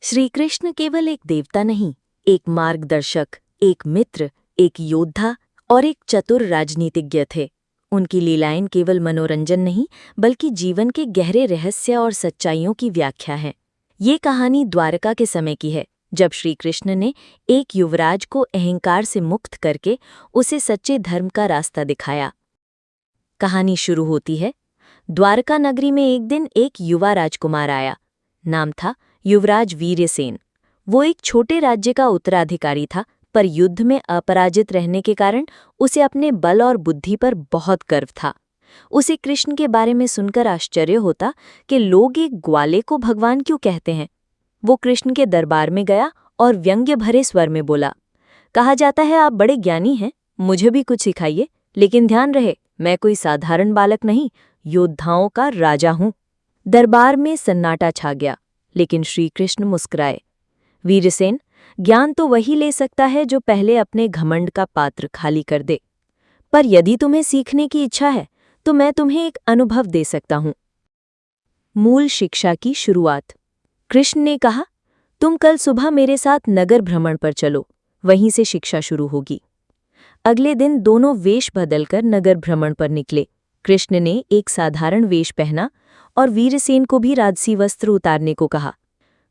श्री कृष्ण केवल एक देवता नहीं, एक मार्गदर्शक, एक मित्र, एक योद्धा और एक चतुर राजनीतिज्ञ थे। उनकी लीलाएं केवल मनोरंजन नहीं, बल्कि जीवन के गहरे रहस्य और सच्चाइयों की व्याख्या है। ये कहानी द्वारका के समय की है, जब श्री कृष्ण ने एक युवराज को अहंकार से मुक्त करके उसे सच्चे धर्म का रास्ता दिखाया। कहानी शुरू होती है। द्वारका नगरी में एक दिन एक युवा राजकुमार आया। नाम था युवराज वीरसेन। वो एक छोटे राज्य का उत्तराधिकारी था, पर युद्ध में अपराजित रहने के कारण उसे अपने बल और बुद्धि पर बहुत गर्व था। उसे कृष्ण के बारे में सुनकर आश्चर्य होता कि लोग एक ग्वाले को भगवान क्यों कहते हैं। वो कृष्ण के दरबार में गया और व्यंग्य भरे स्वर में बोला, कहा जाता है आप बड़े ज्ञानी हैं, मुझे भी कुछ सिखाइए, लेकिन ध्यान रहे मैं कोई साधारण बालक नहीं, योद्धाओं का राजा हूं। दरबार में सन्नाटा छा गया, लेकिन श्री कृष्ण मुस्कुराए। वीरसेन, ज्ञान तो वही ले सकता है जो पहले अपने घमंड का पात्र खाली कर दे, पर यदि तुम्हें सीखने की इच्छा है तो मैं तुम्हें एक अनुभव दे सकता हूं। मूल शिक्षा की शुरुआत। कृष्ण ने कहा, तुम कल सुबह मेरे साथ नगर भ्रमण पर चलो, वहीं से शिक्षा शुरू होगी। अगले दिन दोनों वेश बदलकर नगर भ्रमण पर निकले। कृष्ण ने एक साधारण वेश पहना और वीरसेन को भी राजसी वस्त्र उतारने को कहा।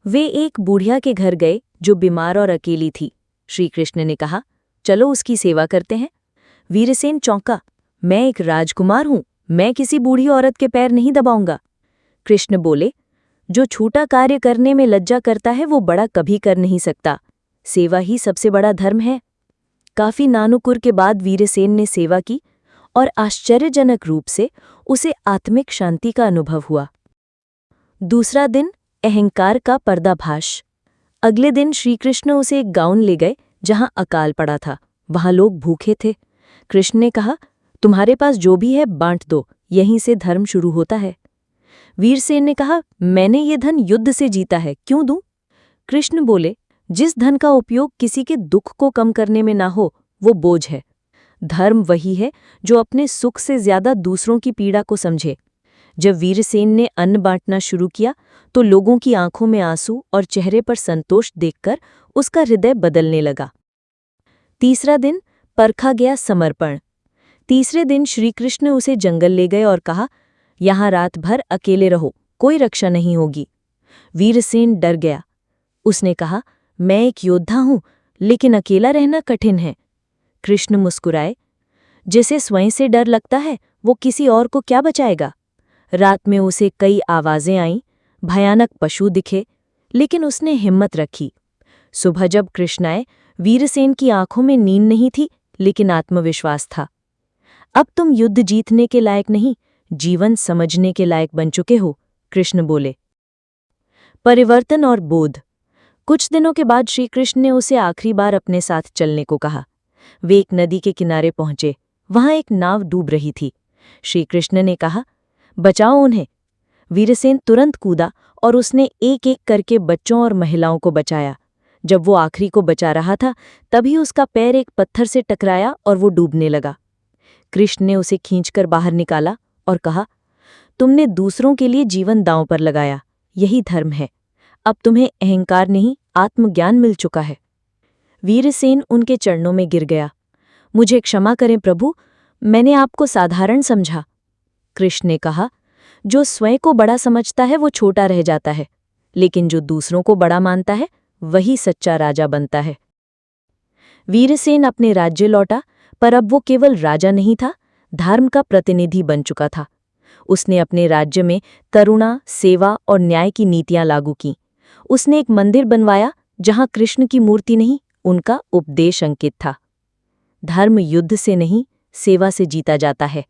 वे एक बूढ़िया के घर गए जो बीमार और अकेली थी। श्री कृष्ण ने कहा, चलो उसकी सेवा करते हैं। वीरसेन चौंका, मैं एक राजकुमार हूं, मैं किसी बूढ़ी औरत के पैर नहीं दबाऊंगा। कृष्ण बोले, जो छोटा कार्य करने में लज्जा करता है वो बड़ा कभी कर नहीं सकता। सेवा ही सबसे बड़ा धर्म है। काफी नानुकुर के बाद वीरसेन ने सेवा की और आश्चर्यजनक रूप से उसे आत्मिक शांति का अनुभव हुआ। दूसरा दिन, अहंकार का पर्दाफाश। अगले दिन श्री कृष्ण उसे एक गांव ले गए जहां अकाल पड़ा था। वहां लोग भूखे थे। कृष्ण ने कहा, तुम्हारे पास जो भी है बांट दो, यहीं से धर्म शुरू होता है। वीरसेन ने कहा, मैंने ये धन युद्ध से जीता है, क्यों दूं? कृष्ण बोले, जिस धन का उपयोग किसी के दुख को कम करने में ना हो वो बोझ है। धर्म वही है जो अपने सुख से ज्यादा दूसरों की पीड़ा को समझे। जब वीरसेन ने अन्न बांटना शुरू किया तो लोगों की आंखों में आंसू और चेहरे पर संतोष देखकर उसका हृदय बदलने लगा। तीसरा दिन, परखा गया समर्पण। तीसरे दिन श्री कृष्ण उसे जंगल ले गए और कहा, यहां रात भर अकेले रहो, कोई रक्षा नहीं होगी। वीरसेन डर गया। उसने कहा, मैं एक योद्धा हूं, लेकिन अकेला रहना कठिन है। कृष्ण मुस्कुराए, जिसे स्वयं से डर लगता है वो किसी और को क्या बचाएगा। रात में उसे कई आवाजें आईं, भयानक पशु दिखे, लेकिन उसने हिम्मत रखी। सुबह जब कृष्ण आए, वीरसेन की आंखों में नींद नहीं थी, लेकिन आत्मविश्वास था। अब तुम युद्ध जीतने के लायक नहीं, जीवन समझने के लायक बन चुके हो, कृष्ण बोले। परिवर्तन और बोध। कुछ दिनों के बाद श्री कृष्ण ने उसे आखिरी बार अपने साथ चलने को कहा। वे एक नदी के किनारे पहुंचे। वहां एक नाव डूब रही थी। श्री कृष्ण ने कहा, बचाओ उन्हें। वीरसेन तुरंत कूदा और उसने एक एक करके बच्चों और महिलाओं को बचाया। जब वो आखिरी को बचा रहा था, तभी उसका पैर एक पत्थर से टकराया और वो डूबने लगा। कृष्ण ने उसे खींचकर बाहर निकाला और कहा, तुमने दूसरों के लिए जीवन दांव पर लगाया, यही धर्म है। अब तुम्हें अहंकार नहीं, आत्मज्ञान मिल चुका है। वीरसेन उनके चरणों में गिर गया। मुझे क्षमा करें प्रभु, मैंने आपको साधारण समझा। कृष्ण ने कहा, जो स्वयं को बड़ा समझता है वो छोटा रह जाता है, लेकिन जो दूसरों को बड़ा मानता है वही सच्चा राजा बनता है। वीरसेन अपने राज्य लौटा, पर अब वो केवल राजा नहीं था, धर्म का प्रतिनिधि बन चुका था। उसने अपने राज्य में करुणा, सेवा और न्याय की नीतियां लागू की। उसने एक मंदिर बनवाया जहां कृष्ण की मूर्ति नहीं, उनका उपदेश अंकित था। धर्म युद्ध से नहीं, सेवा से जीता जाता है।